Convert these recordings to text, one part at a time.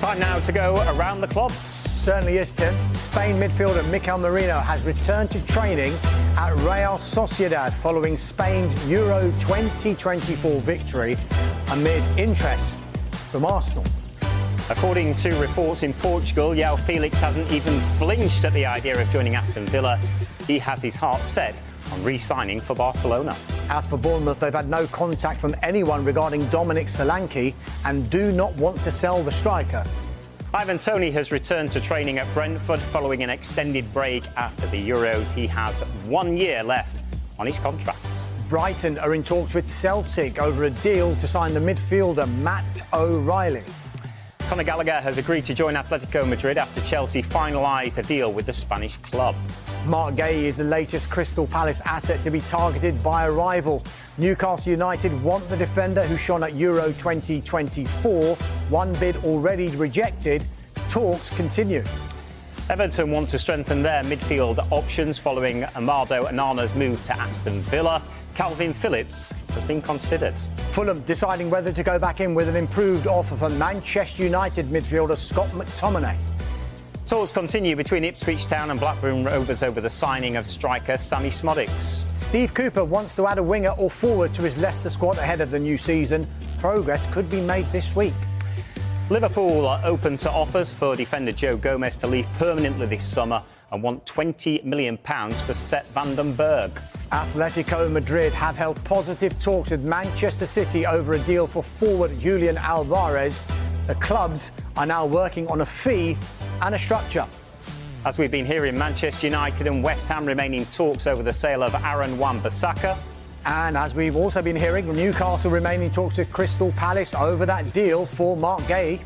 Time now to go around the clubs. Certainly is, Tim. Spain midfielder Mctominay has returned to training at Real Sociedad following Spain's Euro 2024 victory amid interest from Arsenal. According to reports in Portugal, João Felix hasn't even flinched at the idea of joining Aston Villa. He has his heart set on re-signing for Barcelona. As for Bournemouth, they've had no contact from anyone regarding Dominic Solanke and do not want to sell the striker. Ivan Toney has returned to training at Brentford following an extended break after the Euros. He has 1 year left on his contract. Brighton are in talks with Celtic over a deal to sign the midfielder Matt O'Reilly. Conor Gallagher has agreed to join Atletico Madrid after Chelsea finalised a deal with the Spanish club. Mark Gay is the latest Crystal Palace asset to be targeted by a rival. Newcastle United want the defender who shone at Euro 2024. One bid already rejected. Talks continue. Everton want to strengthen their midfield options following Amado Onana's move to Aston Villa. Calvin Phillips has been considered. Fulham deciding whether to go back in with an improved offer for Manchester United midfielder Scott McTominay. Talks continue between Ipswich Town and Blackburn Rovers over the signing of striker Sammy Szmodics. Steve Cooper wants to add a winger or forward to his Leicester squad ahead of the new season. Progress could be made this week. Liverpool are open to offers for defender Joe Gomez to leave permanently this summer and want £20 million for Sepp van den Berg. Atletico Madrid have held positive talks with Manchester City over a deal for forward Julian Alvarez. The clubs are now working on a fee and a structure. As we've been hearing, Manchester United and West Ham remain in talks over the sale of Aaron Wan-Bissaka. And as we've also been hearing, Newcastle remain in talks with Crystal Palace over that deal for Mark Gay.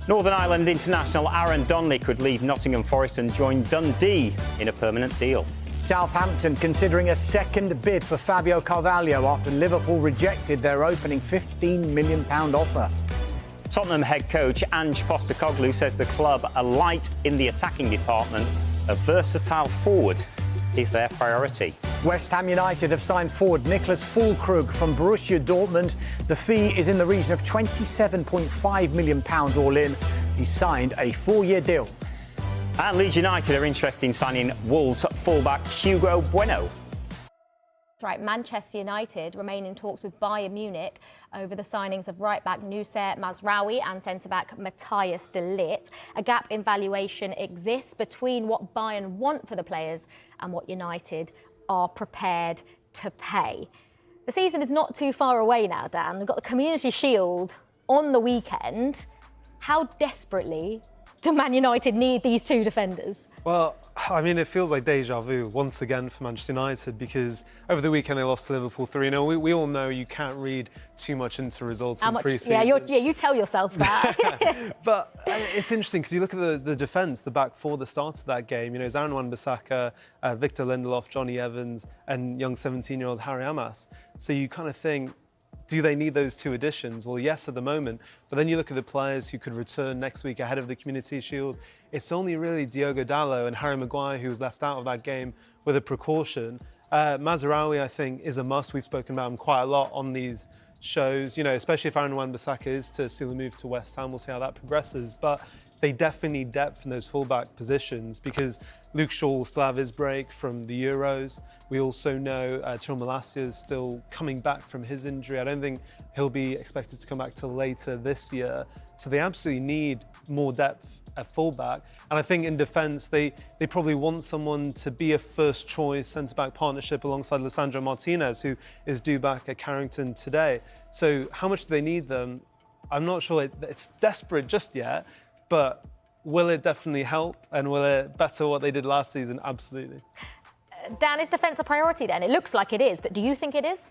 Northern Ireland international Aaron Donnelly could leave Nottingham Forest and join Dundee in a permanent deal. Southampton considering a second bid for Fabio Carvalho after Liverpool rejected their opening £15 million offer. Tottenham head coach Ange Postecoglou says the club are light in the attacking department. A versatile forward is their priority. West Ham United have signed forward Niklas Füllkrug from Borussia Dortmund. The fee is in the region of £27.5 million all in. He signed a 4-year deal. And Leeds United are interested in signing Wolves fullback Hugo Bueno. Right, Manchester United remain in talks with Bayern Munich over the signings of right-back Noussair Mazraoui and centre-back Matthias de Ligt. A gap in valuation exists between what Bayern want for the players and what United are prepared to pay. The season is not too far away now, Dan. We've got the Community Shield on the weekend. How desperately do Man United need these two defenders? Well, I mean, it feels like deja vu once again for Manchester United because over the weekend they lost to Liverpool 3-0. We all know you can't read too much into results in pre-season. Yeah, you tell yourself that. But it's interesting because you look at the defence, the back four that started that game. You know, Aaron Wan-Bissaka, Victor Lindelof, Johnny Evans and young 17-year-old Harry Amas. So you kind of think, do they need those two additions? Well, yes, at the moment. But then you look at the players who could return next week ahead of the Community Shield. It's only really Diogo Dalot and Harry Maguire who was left out of that game with a precaution. Mazraoui, I think, is a must. We've spoken about him quite a lot on these shows, you know, especially if Aaron Wan-Bissaka is to seal a move to West Ham. We'll see how that progresses. But they definitely need depth in those fullback positions because Luke Shaw will still have his break from the Euros. We also know Tyrell Malacia is still coming back from his injury. I don't think he'll be expected to come back till later this year. So they absolutely need more depth at fullback. And I think in defence, they probably want someone to be a first choice centre-back partnership alongside Lisandro Martinez, who is due back at Carrington today. So how much do they need them? I'm not sure it's desperate just yet, but will it definitely help and will it better what they did last season? Absolutely. Dan, is defence a priority then? It looks like it is, but do you think it is?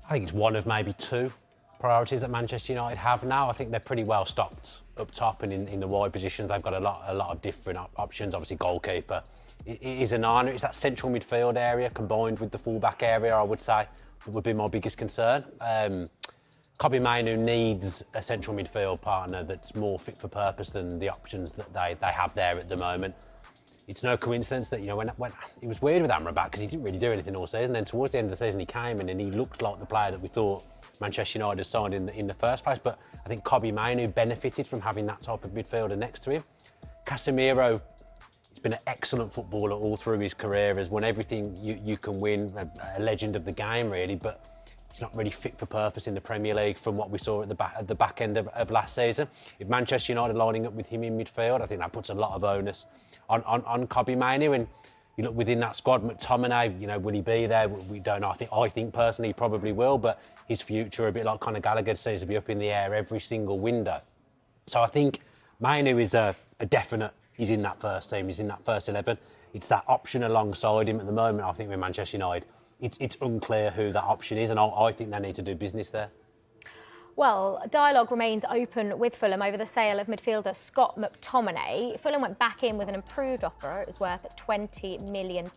I think it's one of maybe two priorities that Manchester United have now. I think they're pretty well stocked up top and in the wide positions. They've got a lot of different options. Obviously, goalkeeper it is an honour. It's that central midfield area combined with the full-back area, I would say, that would be my biggest concern. Kobbie Mainoo needs a central midfield partner that's more fit for purpose than the options that they have there at the moment. It's no coincidence that, you know, when it was weird with Amrabat because he didn't really do anything all season. Then towards the end of the season, he came in and he looked like the player that we thought Manchester United had signed in the first place. But I think Manu benefited from having that type of midfielder next to him. Casemiro, he's been an excellent footballer all through his career, has won everything you can win, a legend of the game really, but he's not really fit for purpose in the Premier League from what we saw at the back end of last season. If Manchester United are lining up with him in midfield, I think that puts a lot of onus on Manu. And you look within that squad, Mctominay, will he be there? We don't know. I think personally he probably will, but his future, a bit like Conor Gallagher, seems to be up in the air every single window. So I think Manu is a definite. He's in that first team. He's in that first 11. It's that option alongside him at the moment. I think with Manchester United, it's unclear who that option is, and I think they need to do business there. Well, dialogue remains open with Fulham over the sale of midfielder Scott McTominay. Fulham went back in with an improved offer. It was worth £20 million.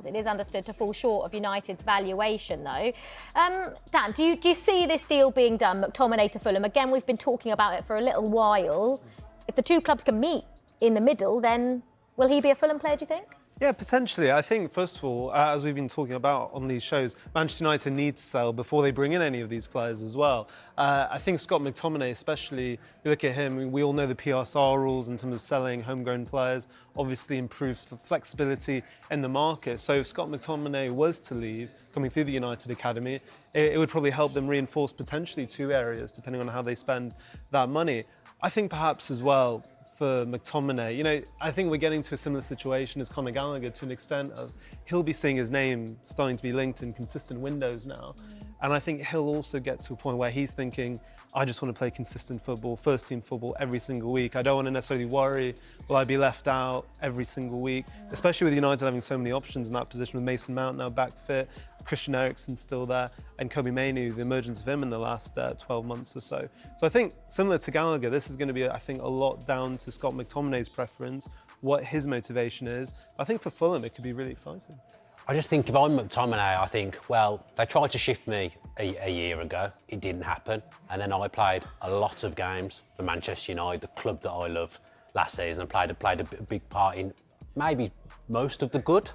It is understood to fall short of United's valuation, though. Dan, do you see this deal being done, McTominay to Fulham? Again, we've been talking about it for a little while. If the two clubs can meet in the middle, then will he be a Fulham player, do you think? Yeah, potentially. I think, first of all, as we've been talking about on these shows, Manchester United need to sell before they bring in any of these players as well. I think Scott McTominay, especially, you look at him, we all know the PSR rules in terms of selling homegrown players, obviously improves the flexibility in the market. So if Scott McTominay was to leave, coming through the United Academy, it would probably help them reinforce potentially two areas, depending on how they spend that money. I think perhaps as well, for McTominay, I think we're getting to a similar situation as Conor Gallagher to an extent of he'll be seeing his name starting to be linked in consistent windows now. And I think he'll also get to a point where he's thinking, I just want to play consistent football, first team football every single week. I don't want to necessarily worry, will I be left out every single week? Especially with United having so many options in that position, with Mason Mount now back fit, Christian Eriksen still there, and Manu, the emergence of him in the last 12 months or so. So I think, similar to Gallagher, this is going to be, I think, a lot down to Scott McTominay's preference, what his motivation is. I think for Fulham, it could be really exciting. I just think if I'm McTominay, I think, well, they tried to shift me a year ago. It didn't happen. And then I played a lot of games for Manchester United, the club that I loved last season, and played a big part in maybe most of the good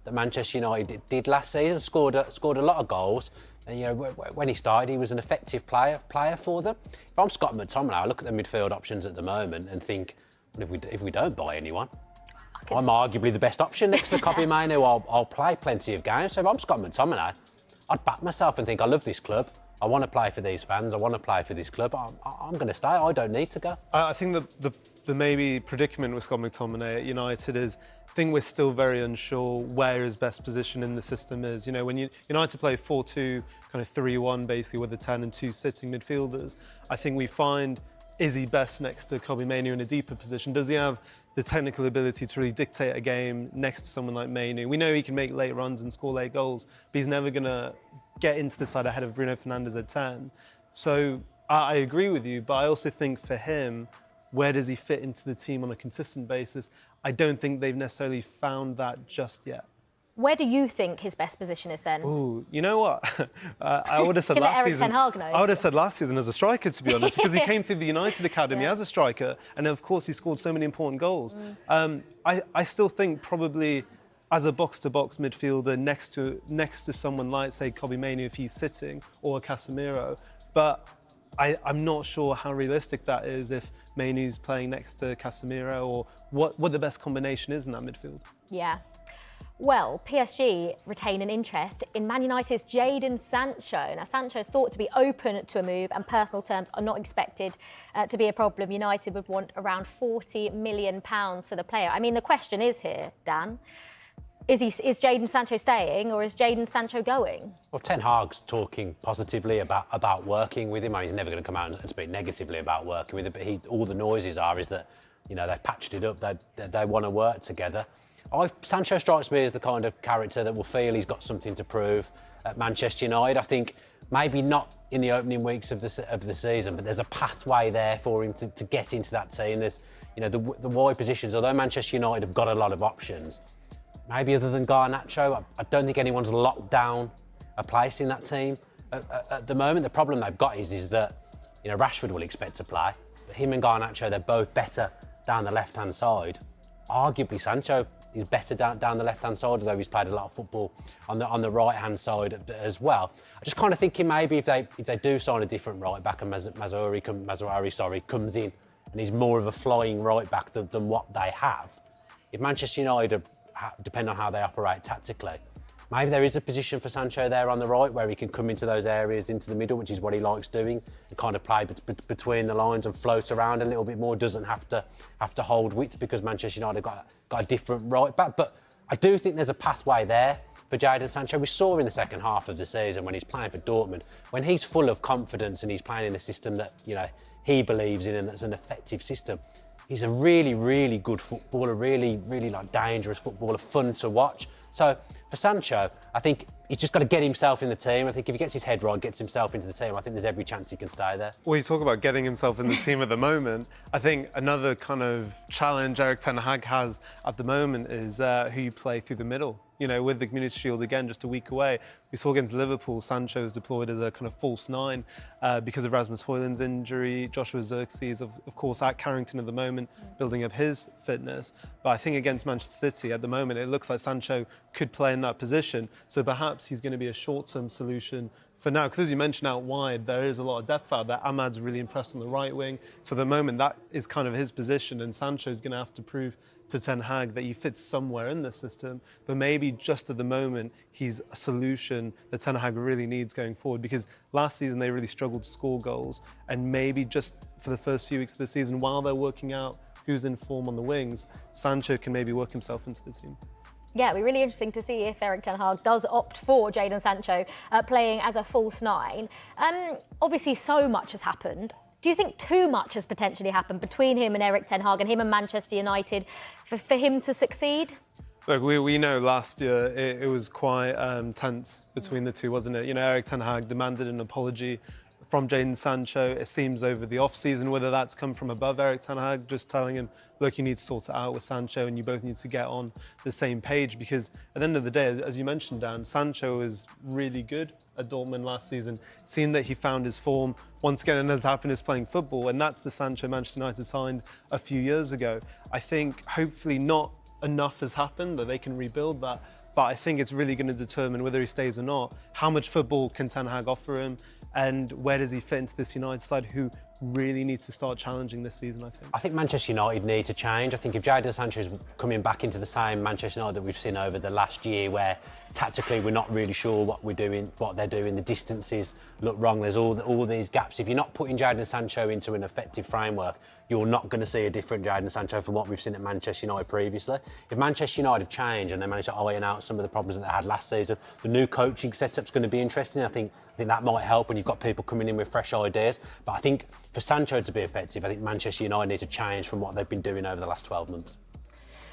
that Manchester United did last season. Scored a lot of goals. And when he started, he was an effective player for them. If I'm Scott McTominay, I look at the midfield options at the moment and think, well, if we don't buy anyone, I'm arguably the best option next to Manu. I'll play plenty of games. So if I'm Scott McTominay, I'd back myself and think, I love this club. I want to play for these fans. I want to play for this club. I'm going to stay. I don't need to go. I think the maybe predicament with Scott McTominay at United is, I think we're still very unsure where his best position in the system is. When United play 4-2, kind of 3-1 basically with the 10 and 2 sitting midfielders, I think we find, is he best next to Manu in a deeper position? Does he have the technical ability to really dictate a game next to someone like Manu? We know he can make late runs and score late goals, but he's never going to get into the side ahead of Bruno Fernandes at 10. So I agree with you, but I also think for him, where does he fit into the team on a consistent basis? I don't think they've necessarily found that just yet. Where do you think his best position is then? Ooh, you know what? I would have said last season. I would have said last season as a striker, to be honest, because he came through the United Academy as a striker, and of course he scored so many important goals. I still think probably as a box-to-box midfielder next to someone like, say, Manu if he's sitting, or Casemiro, but I'm not sure how realistic that is if Manu's playing next to Casemiro, or what the best combination is in that midfield. Yeah. Well, PSG retain an interest in Man United's Jadon Sancho. Now, Sancho is thought to be open to a move, and personal terms are not expected to be a problem. United would want around £40 million for the player. I mean, the question is here, Dan, is Jadon Sancho staying, or is Jadon Sancho going? Well, Ten Hag's talking positively about working with him. I mean, he's never going to come out and speak negatively about working with him, but all the noises is that, they've patched it up, they want to work together. Sancho strikes me as the kind of character that will feel he's got something to prove at Manchester United. I think maybe not in the opening weeks of the season, but there's a pathway there for him to get into that team. There's, the wide positions. Although Manchester United have got a lot of options, maybe other than Garnacho, I don't think anyone's locked down a place in that team at the moment. The problem they've got is that Rashford will expect to play, but him and Garnacho, they're both better down the left-hand side. Arguably, Sancho he's better down the left-hand side, although he's played a lot of football on the right-hand side as well. I'm just kind of thinking maybe if they do sign a different right-back and Mazraoui comes in and he's more of a flying right-back than what they have, if Manchester United, depending on how they operate tactically, maybe there is a position for Sancho there on the right where he can come into those areas, into the middle, which is what he likes doing, and kind of play between the lines and float around a little bit more. Doesn't have to hold width because Manchester United got a different right back. But I do think there's a pathway there for Jadon Sancho. We saw in the second half of the season when he's playing for Dortmund, when he's full of confidence and he's playing in a system that he believes in and that's an effective system. He's a really, really good footballer, really, really dangerous footballer, fun to watch. So for Sancho, I think he's just got to get himself in the team. I think if he gets his head right, gets himself into the team, I think there's every chance he can stay there. Well, you talk about getting himself in the team at the moment. I think another kind of challenge Erik ten Hag has at the moment is who you play through the middle. With the Community Shield again, just a week away, we saw against Liverpool, Sancho is deployed as a kind of false nine because of Rasmus Højlund's injury. Joshua Zirkzee, of course, at Carrington at the moment, building up his fitness. But I think against Manchester City at the moment, it looks like Sancho could play in that position. So perhaps he's going to be a short-term solution for now, because as you mentioned out wide, there is a lot of depth out there. Ahmad's really impressed on the right wing. So at the moment, that is kind of his position, and Sancho's going to have to prove to Ten Hag that he fits somewhere in the system. But maybe just at the moment, he's a solution that Ten Hag really needs going forward, because last season they really struggled to score goals. And maybe just for the first few weeks of the season, while they're working out who's in form on the wings, Sancho can maybe work himself into the team. Yeah, it'll be really interesting to see if Erik ten Hag does opt for Jadon Sancho playing as a false nine. Obviously, so much has happened. Do you think too much has potentially happened between him and Erik ten Hag and him and Manchester United for him to succeed? Look, we know last year it was quite tense between the two, wasn't it? Erik ten Hag demanded an apology from Jadon Sancho. It seems over the off-season, whether that's come from above Erik ten Hag, just telling him, look, you need to sort it out with Sancho and you both need to get on the same page, because at the end of the day, as you mentioned, Dan, Sancho was really good at Dortmund last season. It seemed that he found his form once again, and has happened is playing football, and that's the Sancho Manchester United signed a few years ago. I think hopefully not enough has happened that they can rebuild that, but I think it's really going to determine whether he stays or not. How much football can Ten Hag offer him, and where does he fit into this United side who really need to start challenging this season, I think. I think Manchester United need to change. I think if Jadon Sancho is coming back into the same Manchester United that we've seen over the last year, where tactically we're not really sure what they're doing, the distances look wrong, there's all these gaps. If you're not putting Jadon Sancho into an effective framework, you're not going to see a different Jadon Sancho from what we've seen at Manchester United previously. If Manchester United have changed and they managed to iron out some of the problems that they had last season, the new coaching setup's going to be interesting. I think that might help when you've got people coming in with fresh ideas. But I think for Sancho to be effective, I think Manchester United need to change from what they've been doing over the last 12 months.